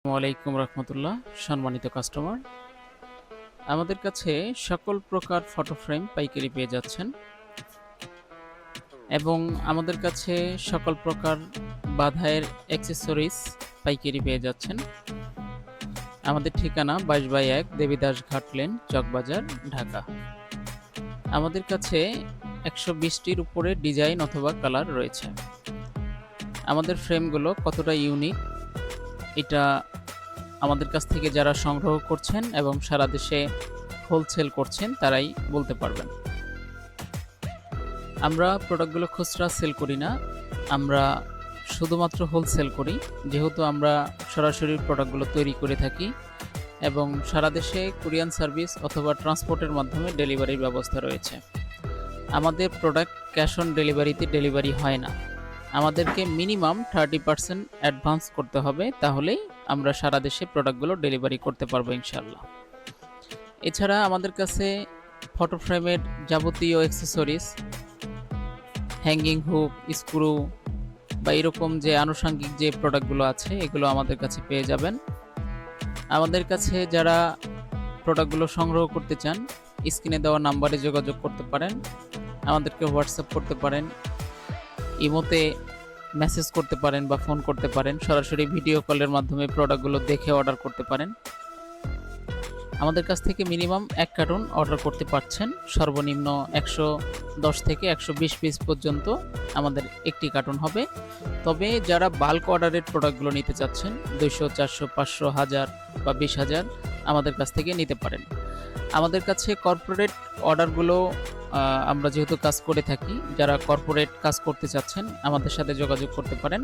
ওয়ালাইকুম রহমতুল্লাহ। সম্মানিত কাস্টমার, আমাদের কাছে সকল প্রকার ফটো ফ্রেম পাইকারি পেয়ে যাচ্ছেন এবং আমাদের কাছে সকল প্রকার বাধাইয়ের অ্যাক্সেসরিজ পাইকারি পেয়ে যাচ্ছেন। আমাদের ঠিকানা 22/1 দেবীদাস ঘাট লেন, চকবাজার, ঢাকা। আমাদের কাছে 120টির উপরে ডিজাইন অথবা কালার রয়েছে। আমাদের ফ্রেমগুলো কতটা ইউনিক এটা আমাদের কাছ থেকে যারা সংগ্রহ করছেন এবং সারা দেশে হোলসেল করছেন তারাই বলতে পারবেন। আমরা প্রোডাক্টগুলো খুচরা সেল করি না, আমরা শুধুমাত্র হোলসেল করি। যেহেতু আমরা সরাসরি প্রোডাক্টগুলো তৈরি করে থাকি এবং সারা দেশে কুরিয়ান সার্ভিস অথবা ট্রান্সপোর্টের মাধ্যমে ডেলিভারির ব্যবস্থা রয়েছে। আমাদের প্রোডাক্ট ক্যাশ অন ডেলিভারিতে ডেলিভারি হয় না। আমাদেরকে মিনিমাম 30% অ্যাডভান্স করতে হবে, তাহলেই আমরা সারা দেশে প্রোডাক্টগুলো ডেলিভারি করতে পারবো ইনশাল্লাহ। এছাড়া আমাদের কাছে ফটো ফ্রেমের যাবতীয় অ্যাক্সেসরিজ, হ্যাঙ্গিং হুক, স্ক্রু বা এরকম যে আনুষঙ্গিক যে প্রোডাক্টগুলো আছে এগুলো আমাদের কাছে পেয়ে যাবেন। আমাদের কাছে যারা প্রোডাক্টগুলো সংগ্রহ করতে চান স্ক্রিনে দেওয়া নাম্বারে যোগাযোগ করতে পারেন, আমাদেরকে হোয়াটসঅ্যাপ করতে পারেন, ইমোতে মেসেজ করতে পারেন বা ফোন করতে পারেন, সরাসরি ভিডিও কলের মাধ্যমে প্রোডাক্টগুলো দেখে অর্ডার করতে পারেন। আমাদের কাছ থেকে মিনিমাম 1 কার্টুন অর্ডার করতে পারছেন। সর্বনিম্ন 110 থেকে 120 পিস পর্যন্ত আমাদের একটি কার্টুন হবে। তবে যারা বাল্ক অর্ডারের প্রোডাক্টগুলো নিতে চাচ্ছেন 200, 400, 500, 1000 বা 20,000 আমাদের কাছ থেকে নিতে পারেন। আমাদের কাছে কর্পোরেট অর্ডারগুলো আমরা যেহেতু কাজ করে থাকি, যারা কর্পোরেট কাজ করতে চাচ্ছেন আমাদের সাথে যোগাযোগ করতে পারেন।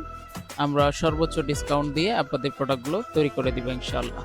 আমরা সর্বোচ্চ ডিসকাউন্ট দিয়ে আপনাদের প্রোডাক্টগুলো তৈরি করে দিব ইনশাআল্লাহ।